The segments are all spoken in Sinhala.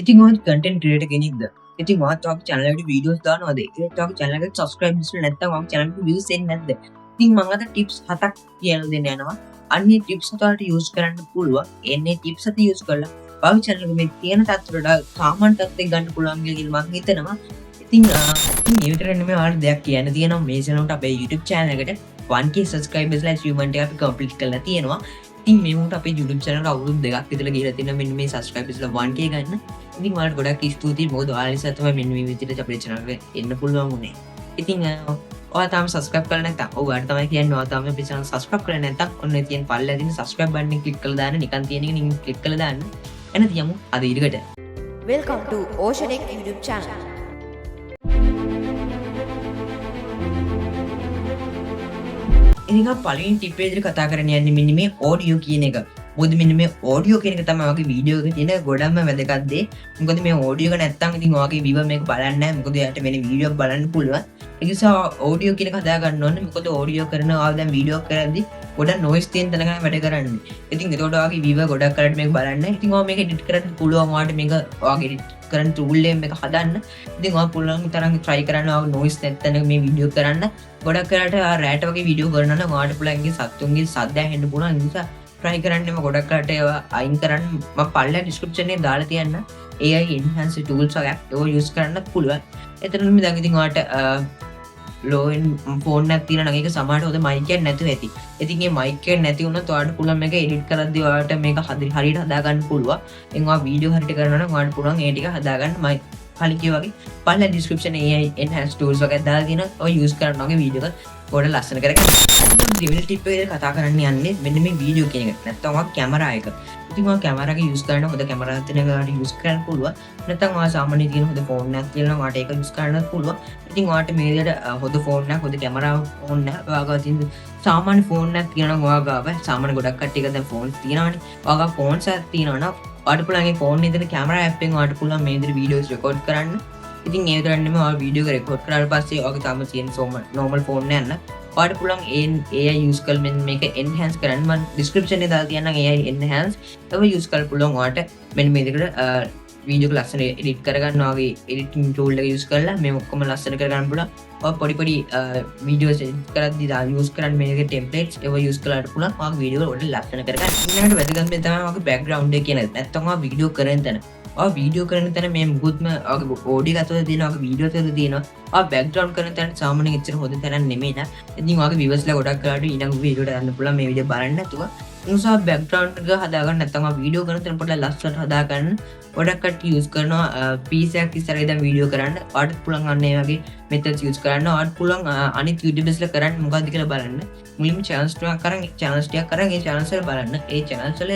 ඉතින් ඔයාත් කන්ටෙන්ට් ක්‍රියේටර් කෙනෙක්ද? ඉතින් ඔයාත් ඔයාගේ channel එකට වීඩියෝස් දානවද? ඒත් ඔයාගේ channel එකට subscribe කරලා නැත්නම් ඔයාගේ channel එකට views එන්නේ නැද්ද? ඉතින් මම අද tips 7ක් කියලා දෙන්න යනවා. අන්නේ tips 7 වලට use කරන්න පුළුවන්. එන්නේ tips 7 use කරලා ඔයාගේ channel එක මේ තියෙන තත්ත්වයට සාමාන්‍ය තත්ත්වයක ගන්න පුළුවන් කියලා මම හිතනවා. ඉතින් මේ විතර නෙමෙයි ඔයාලට දෙයක් කියන්න තියෙනවා. මේ channel එකට අපේ YouTube channel එකට 1k subscribers ලා achievement එක අපි complete කරලා තියෙනවා. ඉතින් මේ මොකට අපේ YouTube channel එකට අවුරුදු 2ක් විතර ගිහලා තියෙනවා මෙන්න මේ subscribers ලා 1k ගන්න. ඉතින් ඔයාලට ගොඩක් ස්තුතියි මොකද ඔයාලා නිසා තමයි මෙන්න මේ විදිහට අපේ channel එකට එන්න පුළුවන් වුනේ. ඉතින් ඔයා තාම subscribe කරලා නැත්නම් ඔයාලට තමයි කියන්නේ ඔයා තාම අපේ channel subscribe කරලා නැත්නම් ඔන්න තියෙන පල්ලෙහා තියෙන subscribe button එක click කරලා දාන්න නිකන් තියෙන එක නිකන් click කරලා දාන්න. එන තියමු අද ඊළඟට. Welcome to Oceanic YouTube channel. ඉතින් පළවෙනි ටිප් එකේදී කතා කරන්න යන්නේ මෙන්න මේ audio කියන එක. මොකද මෙන්න මේ audio කියන එක තමයි ඔයාගේ වීඩියෝ එකේ තියෙන ගොඩක්ම වැදගත් දේ. මොකද මේ audio එක නැත්තම් ඉතින් ඔයාගේ viewer මේක බලන්නේ නැහැ. මොකද එයාට වෙන වීඩියෝ එකක් බලන්න පුළුවන්. ඒ නිසා audio කියන එක හදා ගන්න ඕනේ. මොකද audio කරනවා දැන් වීඩියෝ කරද්දී ගොඩක් noise තියෙන තැනක වැඩ කරන්නේ. ඉතින් ඒකට ඔයාගේ viewer ගොඩක් කරලා මේක බලන්නේ. ඉතින් ඔයා මේක edit කරන්න පුළුවන්. ඔයාට මේක ඔයාගේ edit කරන්න tool එකක් හදන්න. ඉතින් ඔයා පුළුවන් තරම් try කරන්න ඔයාගේ noise නැත්තන මේ වීඩියෝ කරන්න. ගොඩක් කරාට රෑට වගේ වීඩියෝ කරනවා නම් ඔයාට පුළුවන් ඉන්නේ සත්තුන්ගේ සද්ද ඇහෙන්න පුළුවන්. ඒ නිසා try කරන්න මම ගොඩක් කරාට ඒවා අයින් කරන්න මම පල්ලා description එකේ දාලා තියන්න. AI enhance tools එකක් ඒවා use කරන්නත් පුළුවන්. එතනම දැන් ඉතින් ඔයාට low end phone එකක් තියෙනවා නම් ඒක සමහරට හොඳ mic එකක් නැතුව ඇති. ඉතින් මේ mic එක නැති වුණොත් ඔයාට පුළුවන් මේක edit කරද්දී ඔයාට මේක හරියට හදා ගන්න පුළුවන්. එන් ඔයා වීඩියෝ හරියට කරනවා නම් ඔයාට පුළුවන් ඒ ටික හදා ගන්න mic කලින් කිව්වා වගේ පල්ලා description AI enhance tools එකක් දාලා තියෙනවා. ඔය use කරනවා වගේ වීඩියෝ එක ගොඩ ලස්සන කරගන්න. දෙවෙනි ටිප් එකේ කතා කරන්න යන්නේ මෙන්න මේ වීඩියෝ කියන එක. නැත්නම් ඔයා කැමරා එක. ඉතින් ඔයා කැමරා එක use කරන හොඳ කැමරා එකක් තියෙන එකට use කරන්න පුළුවන්. නැත්නම් ඔයා සාමාන්‍ය තියෙන හොඳ ෆෝන් එකක් තියෙනවා ඔයාට ඒක use කරන්නත් පුළුවන්. ඉතින් ඔයාට මේ විදිහට හොඳ ෆෝන් එකක් හොඳ කැමරා ෆෝන් එකක් ඔයාගාව තියෙන සාමාන්‍ය ෆෝන් එකක් තියෙනවා නම් ඔයාගාව සාමාන්‍ය ගොඩක් කට්ටියක දැන් ෆෝන්ස් තියෙනවානේ. ඔයාගාව ෆෝන්ස් එකක් තියෙනවා නම් ඔයාට පුළුවන් ඒ ෆෝන් එකේ තියෙන කැමරා ඇප් එකෙන් ඔයාට පුළුවන් මේ විදිහට වීඩියෝස් රෙකෝඩ් කරන්න. ඉතින් ඒ විතරක් නෙමෙයි ඔයා වීඩියෝ එක රෙකෝඩ් කරාට පස්සේ ඔයාගේ තාම තියෙන normal ෆෝන් එක යන්න ඔයාට පුළුවන් AI use කරලා මෙන්න මේක enhance කරන්න. මම description එකේ දාලා තියන්නම් AI enhance ඒක use කරලා පුළුවන් ඔයාට මෙන්න මේ විදිහට වීඩියෝ එක ලස්සන edit කරගන්න ඔයාගේ editing tool එක use කරලා මේ ඔක්කොම ලස්සන කරගන්න පුළුවන්. ඔය පොඩි videos edit කරද්දී use කරන්න මේකේ templates ඒව use කරලාට පුළුවන් ඔයාගේ වීඩියෝ එක ලස්සන කරගන්න. ඊළඟට වැදගත් දේ තමයි ඔයාගේ background එක කියන එක. නැත්නම් ඔයා වීඩියෝ කරන තැන වීඩියෝ කරන තැන මේ මුකුත්ම ඕඩියෝ ඇතුලේ තියෙනවා වීඩියෝ ඇතුලේ තියෙනවා බෑග්ග්‍රවුන්ඩ් කරන තැන සාමාන්‍යයෙන් එච්චර හොඳ තැනක් නෙමෙයි නා. ඉතින් ඔයාගේ viewers ලා ගොඩක් කරාට ඊළඟ වීඩියෝට දාන්න පුළුවන් මේ වීඩියෝ බලන්න නැතුව. ඒ නිසා බෑග්ග්‍රවුන්ඩ් එක හදාගන්න නැත්නම් ඔයා වීඩියෝ කරන තැන පොඩ්ඩක් ලස්සනට හදාගන්න. ගොඩක් කට්ටිය use කරනවා PC එකක් ඉස්සරහ ඉඳන් වීඩියෝ කරන්න. ඔයාට පුළුවන් අන්න ඒ වගේ methods use කරන්න. ඔයාට පුළුවන් අනිත් YouTubers ලා කරන්නේ මොකද්ද කියලා බලන්න. මුලින්ම channels ටිකක් කරන් ඒ channels වල බලන්න. ඒ channels වල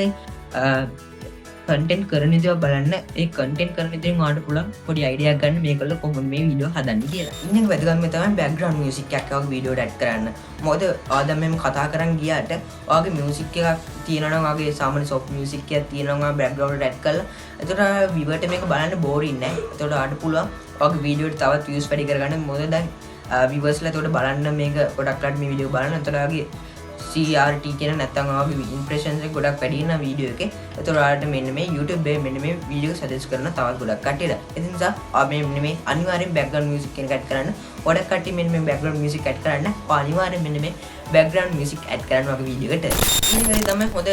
content කරන විදිහ බලන්න. ඒ content කරන විදිහෙන් ඔයාලට පුළුවන් පොඩි idea එකක් ගන්න මේකවල කොහොමද මේ වීඩියෝ හදන්නේ කියලා. ඊළඟ වැදගත්ම තමයි background music එකක් ඔයාගේ වීඩියෝට add කරන්න. මොකද ඔයා දැන් මෙහෙම කතා කරන් ගියාට ඔයාගේ music එකක් තියෙනවා නම් ඔයාගේ සාමාන්‍ය soft music එකක් තියෙනවා නම් background එකට add කරලා එතකොට viewer ට මේක බලන්න boring නෑ. එතකොට ඔයාලට පුළුවන් ඔයාගේ වීඩියෝට තවත් views වැඩි කරගන්න. මොකද දැන් viewers ලා එතකොට බලන්න මේක ගොඩක් ලාට මේ වීඩියෝ බලන්න. එතකොට ඔයාගේ CRT කියන නැත්නම් ඔයාගේ impressions එක ගොඩක් වැඩි වෙන වීඩියෝ එකේ. ඒතකොට ඔයාලට මෙන්න මේ YouTube එකේ මෙන්න මේ වීඩියෝ සජෙස්ට් කරන තවත් ගොඩක් කට්ටියට. ඒ නිසා ඔයා මෙන්න මේ අනිවාර්යෙන් background music කියන එක add කරන්න. ගොඩක් කට්ටිය මෙන්න මේ background music add කරන්න. ඔයා අනිවාර්යෙන් මෙන්න මේ background music add කරන්න ඔයාගේ වීඩියෝ එකට. ඊළඟට තමයි හොඳ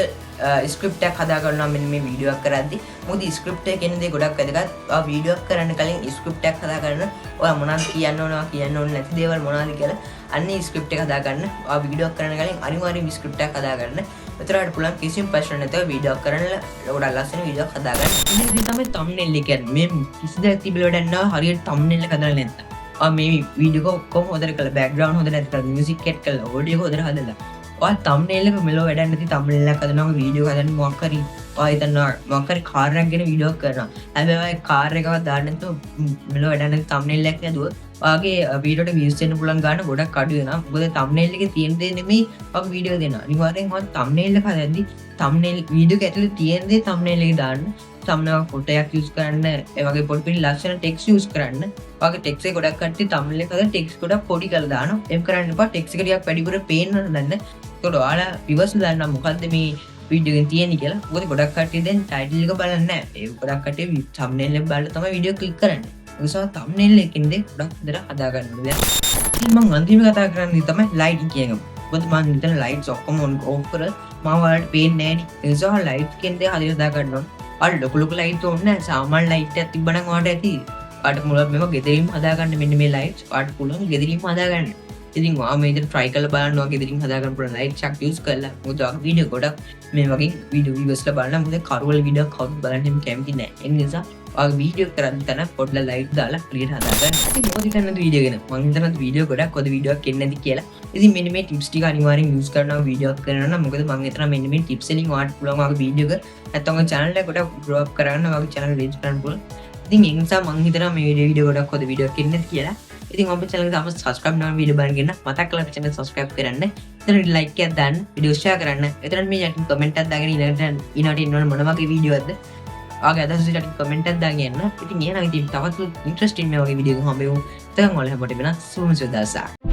script එකක් හදා ගන්නවා මෙන්න මේ වීඩියෝ එකක් කරද්දී. මොකද script එක කියන දේ ගොඩක් වැදගත්. ඔයා වීඩියෝ එකක් කරන්න කලින් script එකක් හදා ගන්න. ඔයා මොනවද කියන්න ඕන නැති දේවල් මොනවද කියලා අන්නේ ස්ක්‍රිප්ට් එක හදා ගන්න. ඔයා වීඩියෝ එක කරන කලින් අනිවාර්යයෙන්ම ස්ක්‍රිප්ට් එකක් හදා ගන්න. එතකොට පුළුවන් කිසිම ප්‍රශ්න නැතුව වීඩියෝ එක කරන්න ගොඩක් ලස්සන වීඩියෝ එකක් හදා ගන්න. ඉතින් තමයි thumbnail එක කියන්නේ. මේ කිසි දෙයක් තිබිලා වැඩක් නැහැ හරියට thumbnail එක හදලා නැත්නම්. ඔයා මේ වීඩියෝ එක ඔක්කොම හොදට කළා background හොදට නැති කරලා music add කරලා audio එක හොදට හදලා. ඔයා thumbnail එක මෙලෝ වැඩක් නැති thumbnail එකක් හදනවා වීඩියෝ එක හදන්න මොකක් හරි ඔයා හිතනවා මොකක් හරි කාර් එකක් ගැන වීඩියෝ එකක් කරනවා. හැබැයි ඔයා කාර් එකවත් දාන්න නැතුව මෙලෝ වැඩක් නැති thumbnail එකක් නෑදුවොත් ඔයාගේ වීඩියෝට views එන්න පුළුවන් ගන්න ගොඩක් අඩු වෙනවා. මොකද thumbnail එකේ තියෙන දේ නෙමෙයි ඔයාගේ වීඩියෝ දෙනවා. අනිවාර්යෙන් ඔයා thumbnail එක හදද්දි thumbnail වීඩියෝ එක ඇතුලේ තියෙන දේ thumbnail එකේ දාන්න. thumbnail ෆොටෝ එකක් use කරන්න. ඒ වගේ පොඩි පොඩි ලස්සන text use කරන්න. ඔයාගේ text එක ගොඩක් කට්ටිය thumbnail එක හදලා text ගොඩක් පොඩි කරලා දානවා. එහෙම කරන්න එපා. text එක ටිකක් වැඩිපුර පේන්න හදන්න. ඒකට ඔයාලා viewers දාන්න මොකද්ද මේ වීඩියෝ එකෙන් තියෙන්නේ කියලා. මොකද ගොඩක් කට්ටිය දැන් ටයිටල් එක බලන්නේ නැහැ. ඒ ගොඩක් කට්ටිය thumbnail එක බලලා තමයි වීඩියෝ ක්ලික් කරන්නේ. ඒ නිසා thumbnail එකෙන්ද ගොඩක් හොඳට හදා ගන්න ඕනේ. ඉතින් මම අන්තිම කතා කරන්නේ තමයි lighting කියන එක. මොකද මම හිතන lights ඔක්කොම on off කරලා මම වලට පේන්නේ නැහැ නේ. ඒ නිසා light එකෙන්ද හදලා ගන්න ඕනේ. අර ලොකු light ඕනේ නැහැ. සාමාන්‍ය light එකක් තිබ්බනම් ඔයාලට ඇති. පාට මුලක් මේව ගෙදරින්ම හදාගන්න මෙන්න මේ lights පාට පුළුවන් ගෙදරින්ම හදාගන්න. ඉතින් ඔයා මේ විදිහට try කරලා බලන්න ඔයා ගෙදරින් හදාගන්න පුළුවන් lights එකක් use කරලා. මොකද ඔයා වීඩියෝ ගොඩක් මේ වගේ වීඩියෝ viewers ලා බලන්න මොකද කරවල වීඩියෝ කවුරුත් බලන්න කැමති නැහැ. ඒ නිසා ඔයා වීඩියෝ කරන් තන පොඩ්ඩක් light දාලා clear හදාගන්න. ඉතින් මොකද හිතන්නේ වීඩියෝ ගැන? මම හිතන්නේ වීඩියෝ ගොඩක් ඔද වීඩියෝ එකක් එන්නේ නැති කියලා. ඉතින් මෙන්න මේ tips ටික අනිවාර්යෙන් use කරනවා වීඩියෝ එකක් කරනවා නම් මොකද මම හිතනවා මෙන්න මේ tips වලින් ඔයාලට පුළුවන් ඔයාගේ වීඩියෝ එක නැත්නම් ඔයාගේ channel එක ගොඩක් grow up කරගන්න ඔයාගේ channel reach කරන්න පුළුවන්. ඉතින් ඒ නිසා මම හිතනවා මේ වීඩියෝ ගොඩක් හොඳ වීඩියෝ එකක් එන්නේ කියලා. ඉතින් ඔබේ channel එක තාම subscribe නොවන වීඩියෝ බලන්න මතක් කරලා channel subscribe කරන්න. එතන like එකක් දාන්න, වීඩියෝ share කරන්න. එතන මේ යටින් comment එකක් දාගෙන ඊළඟට ඉන්නවනේ මොන වගේ වීඩියෝ එකක්ද? ඔයාගේ අදහස් යටින් comment එකක් දාගෙන යන්න. ඉතින් එහෙනම් ඉතින් තවත් interesting මේ වගේ වීඩියෝ එකක් හම්බෙමු. එතකන් ඔයාලා හැමෝටම වෙන සුබ දවසක්.